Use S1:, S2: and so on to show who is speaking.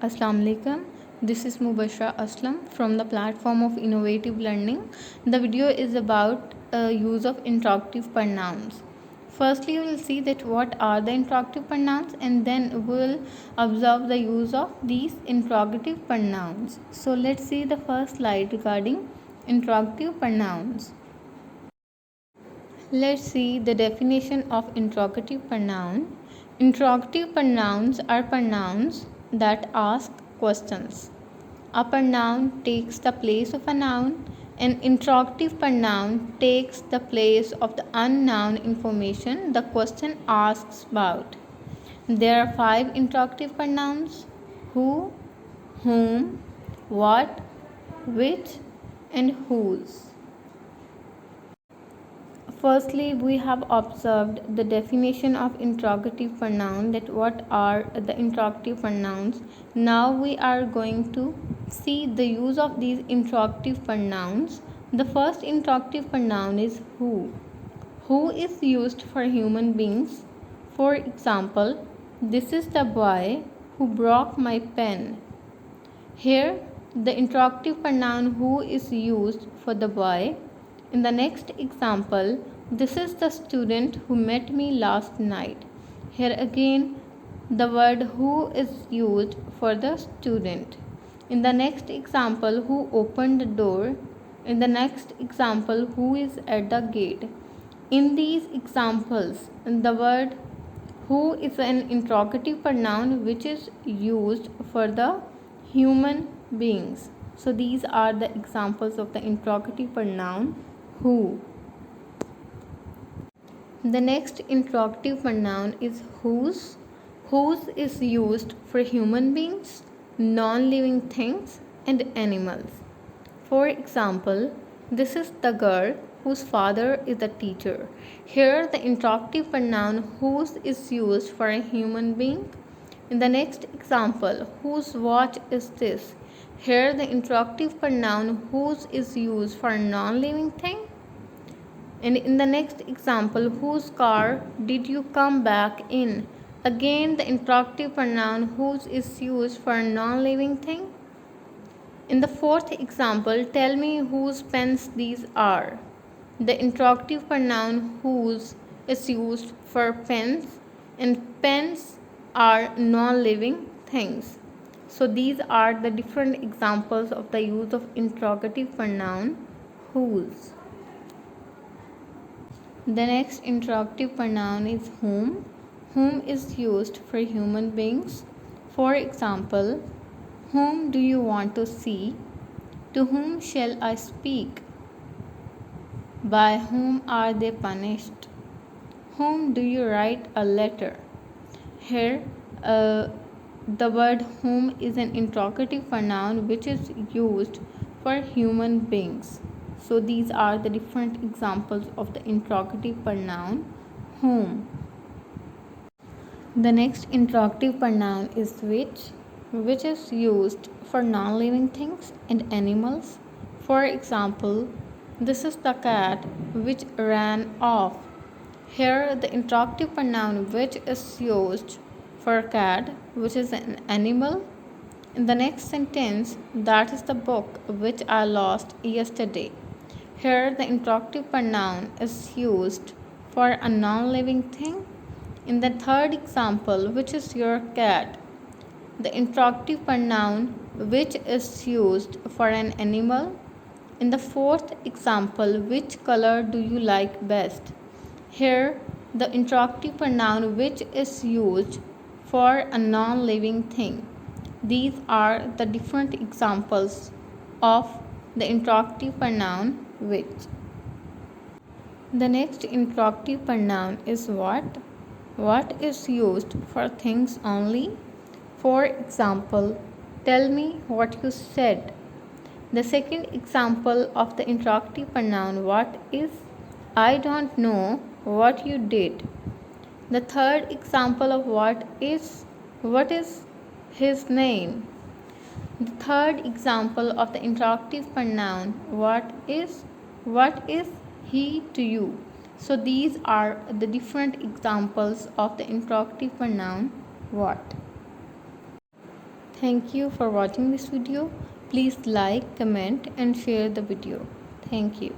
S1: Assalamu alaikum. This is Mubashra Aslam from the platform of Innovative Learning. The video is about use of interrogative pronouns. Firstly, we will see that what are the interrogative pronouns, and then we will observe the use of these interrogative pronouns. So let's see the first slide regarding interrogative pronouns. Let's see the definition of interrogative pronoun. Interrogative pronouns are pronouns that ask questions. A pronoun takes the place of a noun. An interrogative pronoun takes the place of the unknown information the question asks about. There are 5 interrogative pronouns: who, whom, what, which, and whose. Firstly, we have observed the definition of interrogative pronoun, that what are the interrogative pronouns. Now we are going to see the use of these interrogative pronouns. The first interrogative pronoun is who. Who is used for human beings. For example, this is the boy who broke my pen. Here, the interrogative pronoun who is used for the boy. In the next example, this is the student who met me last night. Here again, the word who is used for the student. In the next example, who opened the door. In the next example, who is at the gate. In these examples, the word who is an interrogative pronoun which is used for the human beings. So these are the examples of the interrogative pronoun who. The next interrogative pronoun is whose. Whose is used for human beings, non-living things, and animals. For example, this is the girl whose father is a teacher. Here, the interrogative pronoun whose is used for a human being. In the next example, whose watch is this? Here, the interrogative pronoun whose is used for a non-living thing. And in the next example, whose car did you come back in? Again, the interrogative pronoun whose is used for a non-living thing. In the fourth example, tell me whose pens these are. The interrogative pronoun whose is used for pens, and pens are non-living things. So these are the different examples of the use of interrogative pronoun whose. The next interrogative pronoun is whom. Whom is used for human beings. For example, whom do you want to see? To whom shall I speak? By whom are they punished? Whom do you write a letter? Here, the word whom is an interrogative pronoun which is used for human beings. So these are the different examples of the interrogative pronoun whom. The next interrogative pronoun is which is used for non-living things and animals. For example, this is the cat which ran off. Here, the interrogative pronoun which is used for cat, which is an animal. In the next sentence, that is the book which I lost yesterday. Here, the interrogative pronoun is used for a non-living thing. In the third example, which is your cat, the interrogative pronoun which is used for an animal. In the fourth example, which color do you like best? Here, the interrogative pronoun which is used for a non-living thing. These are the different examples of the interrogative pronoun which. The next interrogative pronoun is what. What is used for things only. For example, tell me what you said. The second example of the interrogative pronoun what is, I don't know what you did. The third example of what is his name. The third example of the interrogative pronoun what is he to you. So these are the different examples of the interrogative pronoun what. Thank you for watching this video. Please like, comment and share the video. Thank you.